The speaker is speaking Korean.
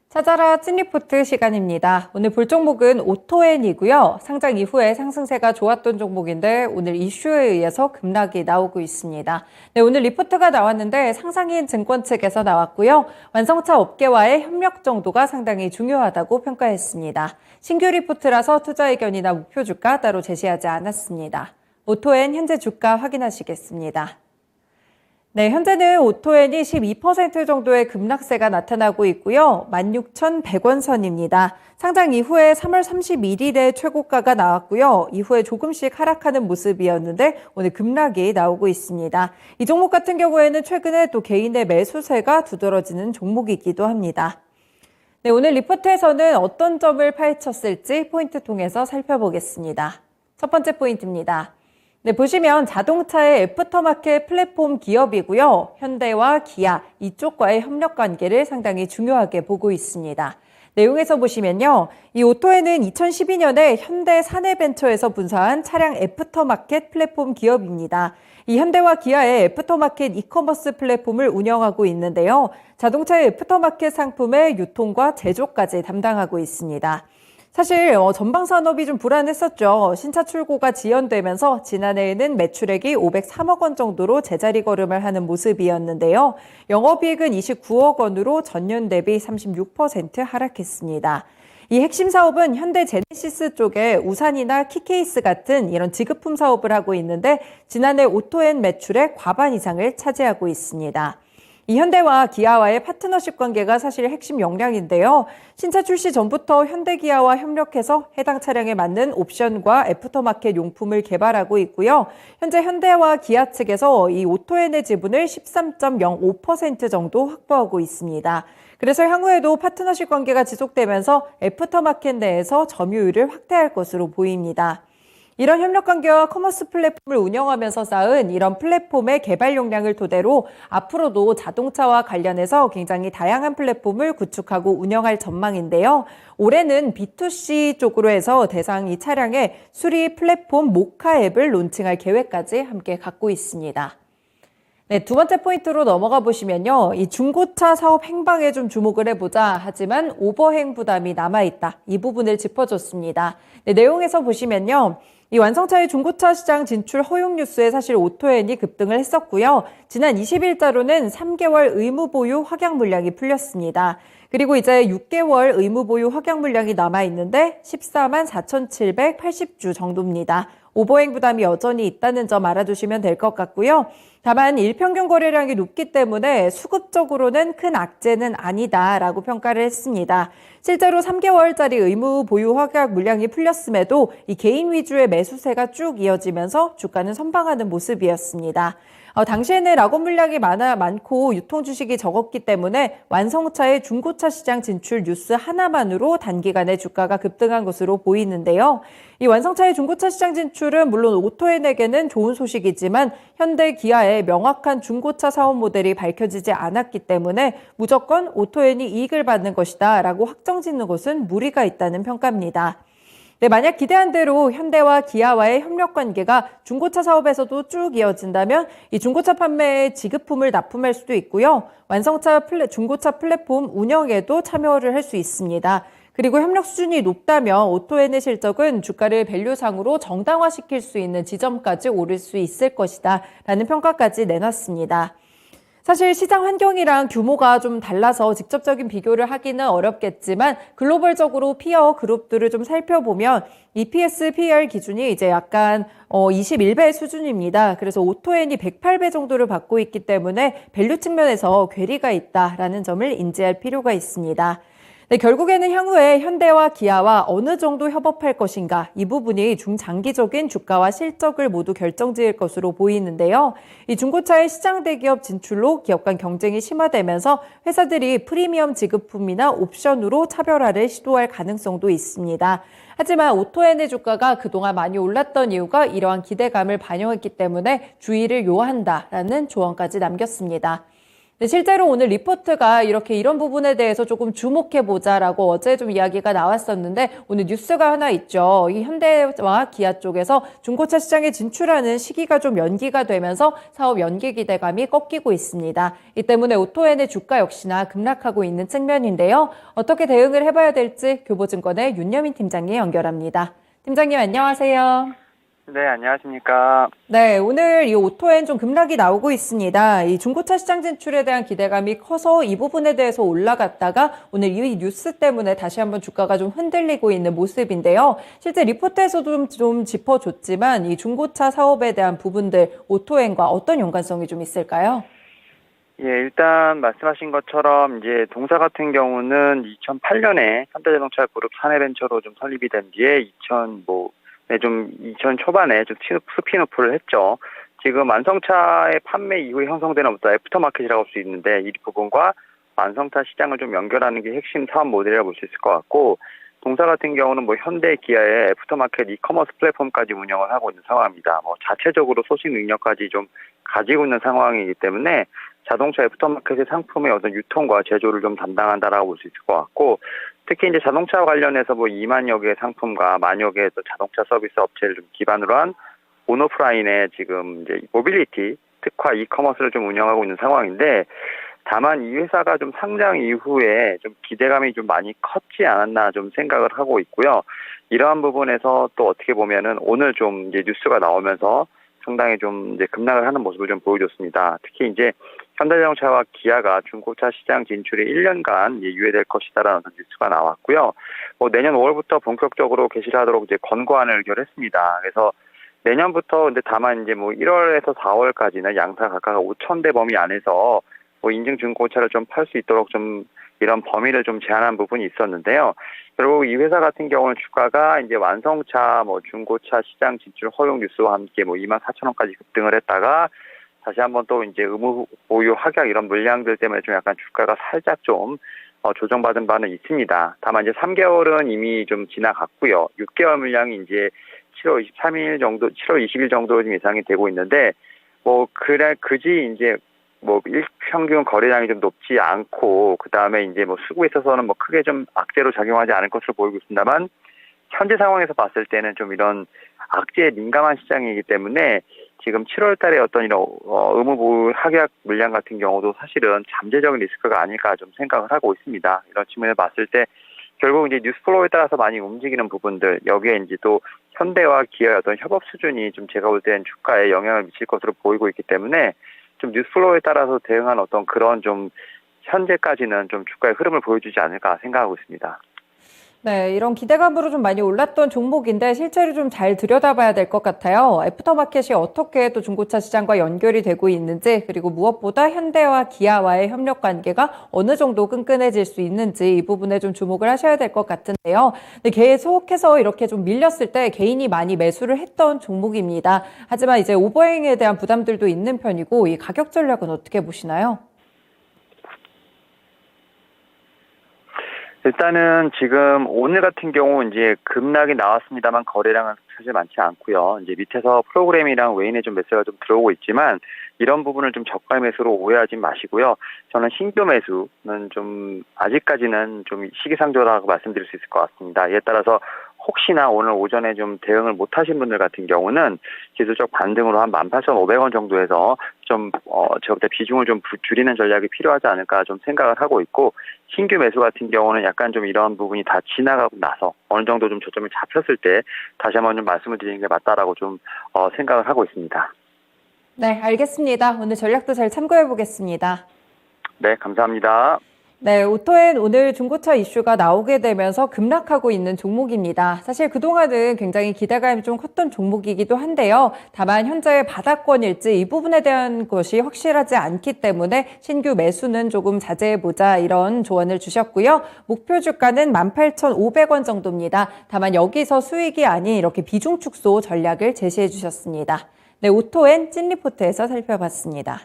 찾아라 찐리포트 시간입니다. 오늘 볼 종목은 오토엔이고요. 상장 이후에 상승세가 좋았던 종목인데 오늘 이슈에 의해서 급락이 나오고 있습니다. 네, 오늘 리포트가 나왔는데 상상인 증권 측에서 나왔고요. 완성차 업계와의 협력 정도가 상당히 중요하다고 평가했습니다. 신규 리포트라서 투자 의견이나 목표 주가 따로 제시하지 않았습니다. 오토엔 현재 주가 확인하시겠습니다. 네, 현재는 오토엔이 12% 정도의 급락세가 나타나고 있고요. 16,100원 선입니다. 상장 이후에 3월 31일에 최고가가 나왔고요. 이후에 조금씩 하락하는 모습이었는데 오늘 급락이 나오고 있습니다. 이 종목 같은 경우에는 최근에 또 개인의 매수세가 두드러지는 종목이기도 합니다. 네, 오늘 리포트에서는 어떤 점을 파헤쳤을지 포인트 통해서 살펴보겠습니다. 첫 번째 포인트입니다. 네, 보시면 자동차의 애프터마켓 플랫폼 기업이고요. 현대와 기아 이쪽과의 협력 관계를 상당히 중요하게 보고 있습니다. 내용에서 보시면요. 이 오토엔은 2012년에 현대 사내벤처에서 분사한 차량 애프터마켓 플랫폼 기업입니다. 이 현대와 기아의 애프터마켓 이커머스 플랫폼을 운영하고 있는데요. 자동차의 애프터마켓 상품의 유통과 제조까지 담당하고 있습니다. 사실 전방 산업이 좀 불안했었죠. 신차 출고가 지연되면서 지난해에는 매출액이 503억 원 정도로 제자리 걸음을 하는 모습이었는데요. 영업이익은 29억 원으로 전년 대비 36% 하락했습니다. 이 핵심 사업은 현대 제네시스 쪽에 우산이나 키케이스 같은 이런 지급품 사업을 하고 있는데 지난해 오토엔 매출의 과반 이상을 차지하고 있습니다. 이 현대와 기아와의 파트너십 관계가 사실 핵심 역량인데요. 신차 출시 전부터 현대기아와 협력해서 해당 차량에 맞는 옵션과 애프터마켓 용품을 개발하고 있고요. 현재 현대와 기아 측에서 이 오토엔의 지분을 13.05% 정도 확보하고 있습니다. 그래서 향후에도 파트너십 관계가 지속되면서 애프터마켓 내에서 점유율을 확대할 것으로 보입니다. 이런 협력관계와 커머스 플랫폼을 운영하면서 쌓은 이런 플랫폼의 개발 역량을 토대로 앞으로도 자동차와 관련해서 굉장히 다양한 플랫폼을 구축하고 운영할 전망인데요. 올해는 B2C 쪽으로 해서 대상 이 차량의 수리 플랫폼 모카 앱을 론칭할 계획까지 함께 갖고 있습니다. 네, 두 번째 포인트로 넘어가 보시면요. 이 중고차 사업 행방에 좀 주목을 해보자. 하지만 오버행 부담이 남아있다. 이 부분을 짚어줬습니다. 네, 내용에서 보시면요. 이 완성차의 중고차 시장 진출 허용 뉴스에 사실 오토엔이 급등을 했었고요. 지난 20일자로는 3개월 의무 보유 확약 물량이 풀렸습니다. 그리고 이제 6개월 의무 보유 확약 물량이 남아있는데 14만 4,780주 정도입니다. 오버행 부담이 여전히 있다는 점 알아두시면 될 것 같고요. 다만 일평균 거래량이 높기 때문에 수급적으로는 큰 악재는 아니다라고 평가를 했습니다. 실제로 3개월짜리 의무 보유 확약 물량이 풀렸음에도 이 개인 위주의 매수세가 쭉 이어지면서 주가는 선방하는 모습이었습니다. 당시에는 락업 물량이 많고 유통 주식이 적었기 때문에 완성차의 중고차 시장 진출 뉴스 하나만으로 단기간에 주가가 급등한 것으로 보이는데요. 이 완성차의 중고차 시장 진출은 물론 오토엔에게는 좋은 소식이지만 현대 기아의 명확한 중고차 사업 모델이 밝혀지지 않았기 때문에 무조건 오토엔이 이익을 받는 것이다 라고 확정짓는 것은 무리가 있다는 평가입니다. 네, 만약 기대한 대로 현대와 기아와의 협력 관계가 중고차 사업에서도 쭉 이어진다면 이 중고차 판매에 지급품을 납품할 수도 있고요. 중고차 플랫폼 운영에도 참여를 할 수 있습니다. 그리고 협력 수준이 높다면 오토엔의 실적은 주가를 밸류상으로 정당화시킬 수 있는 지점까지 오를 수 있을 것이다 라는 평가까지 내놨습니다. 사실 시장 환경이랑 규모가 좀 달라서 직접적인 비교를 하기는 어렵겠지만 글로벌적으로 피어 그룹들을 좀 살펴보면 EPS, PER 기준이 이제 약간 21배 수준입니다. 그래서 오토엔이 108배 정도를 받고 있기 때문에 밸류 측면에서 괴리가 있다라는 점을 인지할 필요가 있습니다. 네, 결국에는 향후에 현대와 기아와 어느 정도 협업할 것인가 이 부분이 중장기적인 주가와 실적을 모두 결정지을 것으로 보이는데요. 이 중고차의 시장 대기업 진출로 기업 간 경쟁이 심화되면서 회사들이 프리미엄 지급품이나 옵션으로 차별화를 시도할 가능성도 있습니다. 하지만 오토엔의 주가가 그동안 많이 올랐던 이유가 이러한 기대감을 반영했기 때문에 주의를 요한다라는 조언까지 남겼습니다. 네, 실제로 오늘 리포트가 이렇게 이런 부분에 대해서 조금 주목해보자라고 어제 좀 이야기가 나왔었는데 오늘 뉴스가 하나 있죠. 이 현대와 기아 쪽에서 중고차 시장에 진출하는 시기가 좀 연기가 되면서 사업 연기 기대감이 꺾이고 있습니다. 이 때문에 오토엔의 주가 역시나 급락하고 있는 측면인데요. 어떻게 대응을 해봐야 될지 교보증권의 윤여민 팀장님 연결합니다. 팀장님 안녕하세요. 네, 안녕하십니까. 네, 오늘 이 오토엔 좀 급락이 나오고 있습니다. 이 중고차 시장 진출에 대한 기대감이 커서 이 부분에 대해서 올라갔다가 오늘 이 뉴스 때문에 다시 한번 주가가 좀 흔들리고 있는 모습인데요. 실제 리포트에서도 좀 짚어줬지만 이 중고차 사업에 대한 부분들 오토엔과 어떤 연관성이 좀 있을까요? 예, 일단 말씀하신 것처럼 이제 동사 같은 경우는 2008년에 현대자동차 그룹 사내벤처로 좀 설립이 된 뒤에 2000 초반에 좀 스피노프를 했죠. 지금 완성차의 판매 이후에 형성되는 어떤 애프터마켓이라고 할 수 있는데 이 부분과 완성차 시장을 좀 연결하는 게 핵심 사업 모델이라고 볼 수 있을 것 같고 동사 같은 경우는 현대 기아의 애프터마켓 이커머스 플랫폼까지 운영을 하고 있는 상황입니다. 자체적으로 소싱 능력까지 좀 가지고 있는 상황이기 때문에 자동차 애프터마켓의 상품의 어떤 유통과 제조를 좀 담당한다라고 볼 수 있을 것 같고 특히 이제 자동차 관련해서 2만여 개의 상품과 만여 개의 자동차 서비스 업체를 좀 기반으로 한 온오프라인의 지금 이제 모빌리티 특화 이커머스를 좀 운영하고 있는 상황인데 다만 이 회사가 좀 상장 이후에 좀 기대감이 좀 많이 컸지 않았나 좀 생각을 하고 있고요. 이러한 부분에서 또 어떻게 보면은 오늘 좀 이제 뉴스가 나오면서 상당히 좀 이제 급락을 하는 모습을 좀 보여줬습니다. 특히 이제 현대자동차와 기아가 중고차 시장 진출에 1년간 유예될 것이다라는 뉴스가 나왔고요. 내년 5월부터 본격적으로 개시를 하도록 이제 권고안을 의결했습니다. 그래서 내년부터 근데 다만 이제 1월에서 4월까지는 양사 각각 5,000대 범위 안에서 인증 중고차를 좀 팔 수 있도록 좀 이런 범위를 좀 제한한 부분이 있었는데요. 결국 이 회사 같은 경우는 주가가 이제 완성차, 중고차 시장 진출 허용 뉴스와 함께 24,000원까지 급등을 했다가 다시 한번 또 이제 의무 보유 확약 이런 물량들 때문에 좀 약간 주가가 살짝 좀 조정받은 바는 있습니다. 다만 이제 3개월은 이미 좀 지나갔고요. 6개월 물량이 이제 7월 23일 정도, 7월 20일 정도 좀 예상이 되고 있는데 그지 이제 일평균 거래량이 좀 높지 않고 그다음에 이제 수급에 있어서는 크게 좀 악재로 작용하지 않을 것으로 보이고 있습니다만 현재 상황에서 봤을 때는 좀 이런 악재에 민감한 시장이기 때문에 지금 7월 달에 어떤 이런 의무 보유 확약 물량 같은 경우도 사실은 잠재적인 리스크가 아닐까 좀 생각을 하고 있습니다. 이런 측면을 봤을 때 결국 이제 뉴스플로우에 따라서 많이 움직이는 부분들 여기에 이제 또 현대와 기아의 어떤 협업 수준이 좀 제가 볼 때는 주가에 영향을 미칠 것으로 보이고 있기 때문에 좀 뉴스플로우에 따라서 대응한 어떤 그런 좀 현재까지는 좀 주가의 흐름을 보여주지 않을까 생각하고 있습니다. 네, 이런 기대감으로 좀 많이 올랐던 종목인데 실제로 좀 잘 들여다봐야 될 것 같아요. 애프터마켓이 어떻게 또 중고차 시장과 연결이 되고 있는지 그리고 무엇보다 현대와 기아와의 협력 관계가 어느 정도 끈끈해질 수 있는지 이 부분에 좀 주목을 하셔야 될 것 같은데요. 근데 계속해서 이렇게 좀 밀렸을 때 개인이 많이 매수를 했던 종목입니다. 하지만 이제 오버행에 대한 부담들도 있는 편이고 이 가격 전략은 어떻게 보시나요? 일단은 지금 오늘 같은 경우 이제 급락이 나왔습니다만 거래량은 사실 많지 않고요. 이제 밑에서 프로그램이랑 외인의 좀 매수가 좀 들어오고 있지만 이런 부분을 좀 저가 매수로 오해하지 마시고요. 저는 신규 매수는 좀 아직까지는 좀 시기상조라고 말씀드릴 수 있을 것 같습니다. 이에 따라서 혹시나 오늘 오전에 좀 대응을 못 하신 분들 같은 경우는 기술적 반등으로 한 18,500원 정도에서 좀 제가 볼 때 비중을 좀 줄이는 전략이 필요하지 않을까 좀 생각을 하고 있고 신규 매수 같은 경우는 약간 좀 이런 부분이 다 지나가고 나서 어느 정도 좀 저점이 잡혔을 때 다시 한번 좀 말씀을 드리는 게 맞다라고 좀 생각을 하고 있습니다. 네, 알겠습니다. 오늘 전략도 잘 참고해 보겠습니다. 네, 감사합니다. 네, 오토엔 오늘 중고차 이슈가 나오게 되면서 급락하고 있는 종목입니다. 사실 그동안은 굉장히 기대감이 좀 컸던 종목이기도 한데요. 다만 현재 바닥권일지 이 부분에 대한 것이 확실하지 않기 때문에 신규 매수는 조금 자제해보자 이런 조언을 주셨고요. 목표 주가는 18,500원 정도입니다. 다만 여기서 수익이 아닌 이렇게 비중 축소 전략을 제시해 주셨습니다. 네, 오토엔 찐리포트에서 살펴봤습니다.